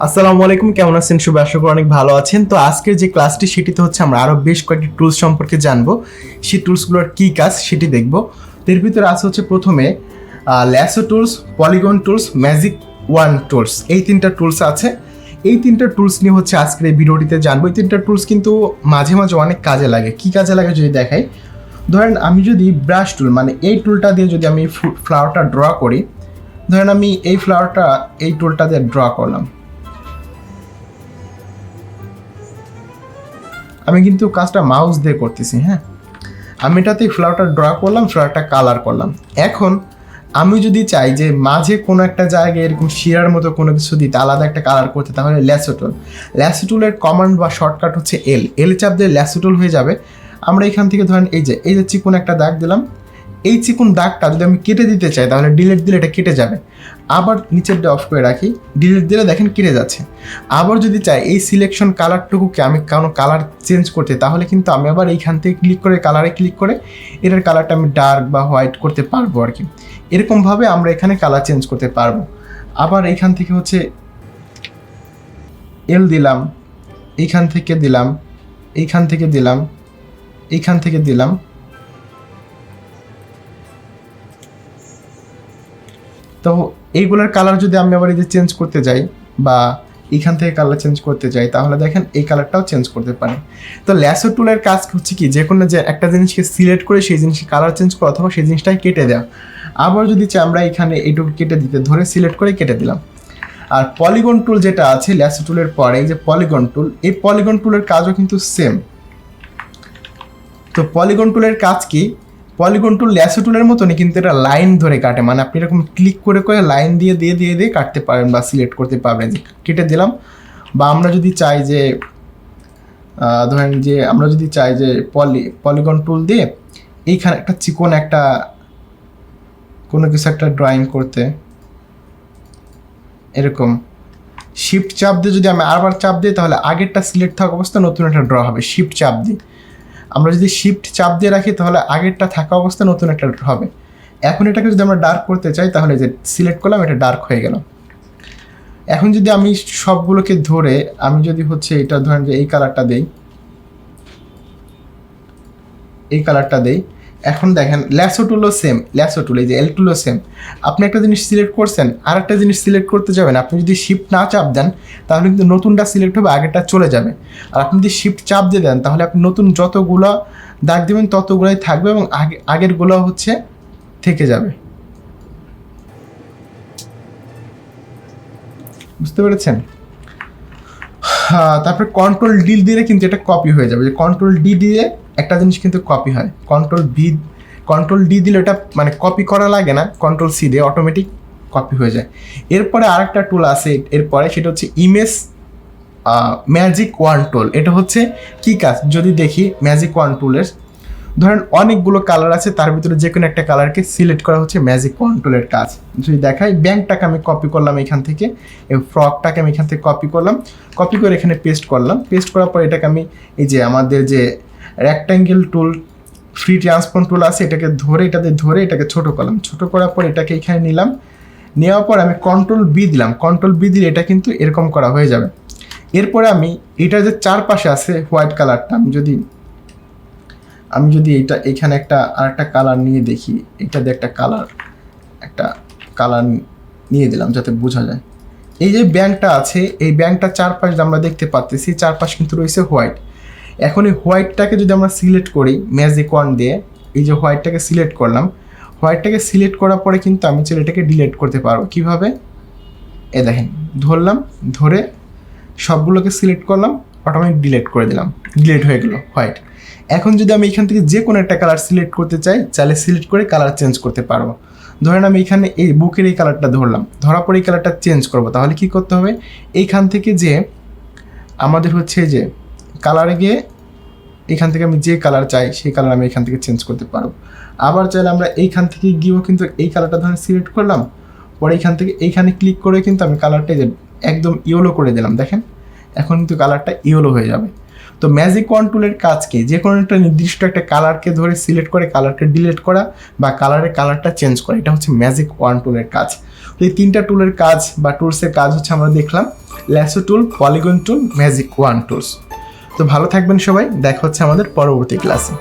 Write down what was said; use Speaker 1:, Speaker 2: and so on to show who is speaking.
Speaker 1: আসসালামু আলাইকুম, কেমন আছেন সবাই? আশা করি অনেক ভালো আছেন। তো আজকের যে ক্লাসটি সেটিতে হচ্ছে আমরা আরও বেশ কয়েকটি টুলস সম্পর্কে জানবো, সেই টুলসগুলোর কী কাজ সেটি দেখব। এর ভিতরে আছে হচ্ছে প্রথমে lasso tools, polygon tools, magic one tools, এই তিনটা টুলস আছে। এই তিনটা টুলস নিয়ে হচ্ছে আজকের এই ভিডিওটিতে জানবো। এই তিনটা টুলস কিন্তু মাঝে মাঝে অনেক কাজে লাগে। কী কাজে লাগে যদি দেখাই, ধরেন আমি যদি ব্রাশ টুল মানে এই টুলটা দিয়ে যদি আমি ফ্লাওয়ারটা ড্র করি, ধরেন আমি এই ফ্লাওয়ারটা এই টুলটা দিয়ে ড্র করলাম, আমি কিন্তু কাজটা মাউস দিয়ে করতেছি। হ্যাঁ, আমি এটাতে ফ্লাওয়ারটা ড্র করলাম, ফ্লাওয়ারটা কালার করলাম। এখন আমি যদি চাই যে মাঝে কোনো একটা জায়গায় এরকম শিরার মতো কোনো কিছু দিতে, আলাদা একটা কালার করতে, তাহলে ল্যাসো টুল। ল্যাসো টুলের কমান্ড বা শর্টকাট হচ্ছে এল চাপ দিয়ে ল্যাসো টুল হয়ে যাবে। আমরা এখান থেকে ধরেন এই যে চিকন একটা দাগ দিলাম, এই চিকন দাগটা যদি আমি কেটে দিতে চাই তাহলে ডিলিট দিলে এটা কেটে যাবে। আবার নিচের দিয়ে অফ করে রাখি, ডিলিট দিলে দেখেন কেটে যাচ্ছে। আবার যদি চাই এই সিলেকশন কালারটুকুকে আমি কোনো কালার চেঞ্জ করতে, তাহলে কিন্তু আমি আবার এইখান থেকে ক্লিক করে কালারে ক্লিক করে এটার কালারটা আমি ডার্ক বা হোয়াইট করতে পারবো আর কি। এরকমভাবে আমরা এখানে কালার চেঞ্জ করতে পারবো। আবার এইখান থেকে হচ্ছে এল দিলাম, এইখান থেকে দিলাম, এইখান থেকে দিলাম, এইখান থেকে দিলাম। তো এইগুলোর কালার যদি আমি আবার এই যে চেঞ্জ করতে যাই বা এইখান থেকে কালার চেঞ্জ করতে যাই, তাহলে দেখেন এই কালারটাও চেঞ্জ করতে পারি। তো ল্যাসো টুলের কাজ হচ্ছে কি, যে কোনো যে একটা জিনিসকে সিলেক্ট করে সেই জিনিসের কালার চেঞ্জ করা অথবা সেই জিনিসটাই কেটে দেওয়া। আবার যদি চাই আমরা এখানে এইটুকু কেটে দিতে, ধরে সিলেক্ট করে কেটে দিলাম। আর পলিগন টুল যেটা আছে ল্যাসো টুলের পরে, এই যে পলিগন টুল, এই পলিগন টুলের কাজও কিন্তু সেম। তো পলিগন টুলের কাজ কি, পলিগন টুল ল্যাসো টুলের মতনই, কিন্তু এটা লাইন ধরে কাটে। মানে আপনি এরকম ক্লিক করে করে লাইন দিয়ে দিয়ে দিয়ে দিয়ে কাটতে পারেন বা সিলেক্ট করতে পারবেন। কেটে দিলাম। বা আমরা যদি চাই যে ধরেন যে আমরা যদি চাই যে পলিগন টুল দিয়ে এইখানে একটা চিকন একটা কোনো কিছু একটা ড্রয়িং করতে, এরকম শিফট চাপ দিয়ে যদি আমি আরবার চাপ দিই, তাহলে আগেরটা সিলেক্ট থাকা অবস্থা নতুন একটা ড্র হবে। শিফট চাপ দিই, আমরা যদি শিফট চাপ দিয়ে রাখি তাহলে আগেরটা থাকা অবস্থা নতুন একটা হবে। এখন এটাকে যদি আমরা ডার্ক করতে চাই, তাহলে যে সিলেক্ট করলাম এটা ডার্ক হয়ে গেল। এখন যদি আমি সবগুলোকে ধরে আমি যদি হচ্ছে এটা ধরেন যে এই কালারটা দেই, এই কালারটা দেই, এখন দেখেন ল্যাসো টুলও সেম, ল্যাসো টুল এই যে এল টুলও সেম। আপনি একটা জিনিস সিলেক্ট করছেন, আর একটা জিনিস সিলেক্ট করতে যাবেন, আপনি যদি শিফট না চাপ দেন তাহলে কিন্তু নতুনটা সিলেক্ট হবে, আগেরটা চলে যাবে। আর আপনি যদি শিফট চাপ দিয়ে দেন তাহলে আপনি নতুন যতগুলো দাগ দেবেন ততগুলোই থাকবে এবং আগেরগুলো হচ্ছে থেকে যাবে। বুঝতে পেরেছেন? তারপরে কন্ট্রোল ডি দিলে কিন্তু এটা কপি হয়ে যাবে। যে কন্ট্রোল ডি দিয়ে একটা জিনিস কিন্তু কপি হয়, কন্ট্রোল ডি দিলে এটা মানে কপি করা লাগে না, কন্ট্রোল সি দিয়ে অটোমেটিক কপি হয়ে যায়। এরপরে আরেকটা টুল আছে এরপরে, সেটা হচ্ছে ইমেজ ম্যাজিক ওয়ান টুল। এটা হচ্ছে কি কাজ যদি দেখি, ম্যাজিক ওয়ান টুলের ধরেন অনেকগুলো কালার আছে, তার ভিতরে যে কোনো একটা কালারকে সিলেক্ট করা হচ্ছে ম্যাজিক ওয়ান টুলের কাজ। যদি দেখাই, ব্যাংকটাকে আমি কপি করলাম এখান থেকে, এই ফ্রকটাকে আমি এখান থেকে কপি করলাম, কপি করে এখানে পেস্ট করলাম। পেস্ট করার পর এটাকে আমি এই যে আমাদের যে রেক্ট্যাঙ্গেল টুল, ফ্রি ট্রান্সফর্ম টুল আছে, এটাকে ধরে এটাকে ছোটো করলাম। ছোটো করার পর এটাকে এখানে নিলাম, নেওয়ার পর আমি কন্ট্রোল বি দিলাম। কন্ট্রোল বি দিলে এটা কিন্তু এরকম করা হয়ে যাবে। এরপরে আমি এটা যে চারপাশে আছে হোয়াইট কালারটা, আমি যদি এটা এখানে আরেকটা কালার নিয়ে দেখি, এটা দিয়ে একটা কালার নিয়ে দিলাম যাতে বোঝা যায়। এই যে ব্যাংকটা আছে, এই ব্যাংকটা চারপাশ আমরা দেখতে পাচ্ছি, চারপাশ কিন্তু রয়েছে হোয়াইট। এখন এই হোয়াইটটাকে যদি আমরা সিলেক্ট করি ম্যাজিক ওয়ান দিয়ে, এই যে হোয়াইটটাকে সিলেক্ট করলাম, হোয়াইটটাকে সিলেক্ট করার পরে কিন্তু আমি এটাকে ডিলিট করতে পারবো। কীভাবে? এ দেখেন, ধরে সবগুলোকে সিলেক্ট করলাম, অটোমেটিক ডিলিট করে দিলাম, ডিলিট হয়ে গেল হোয়াইট। এখন যদি আমি এখান থেকে যে কোনো একটা কালার সিলেক্ট করতে চাই, চাইলে সিলেক্ট করে কালার চেঞ্জ করতে পারবো। ধরেন আমি এখানে এই বুকের এই কালারটা ধরলাম, ধরার পরে এই কালারটা চেঞ্জ করবো, তাহলে কি করতে হবে, এইখান থেকে যে আমাদের হচ্ছে যে কালারে গিয়ে এখান থেকে আমি যে কালার চাই সেই কালার আমি এখান থেকে চেঞ্জ করতে পারবো। আবার চাইলে আমরা এইখান থেকে গিয়েও কিন্তু এই কালারটা ধরে সিলেক্ট করলাম, পরে এইখান থেকে এইখানে ক্লিক করে কিন্তু আমি কালারটা একদম ইয়েলো করে দিলাম। দেখেন এখন কিন্তু কালারটা ইয়েলো হয়ে যাবে। তো ম্যাজিক ওয়ান টুলের কাজ কি? যে কোনো একটা নির্দিষ্ট একটা কালারকে ধরে সিলেক্ট করে কালারকে ডিলিট করা বা কালারের কালারটা চেঞ্জ করা, এটা হচ্ছে ম্যাজিক ওয়ান টুলের কাজ। তো এই 3টা টুলের কাজ বা টুলসের কাজ হচ্ছে আমরা দেখলাম, ল্যাসো টুল, polygon tool, magic one tools. তো ভালো থাকবেন সবাই, দেখা হচ্ছে আমাদের পরবর্তী ক্লাসে।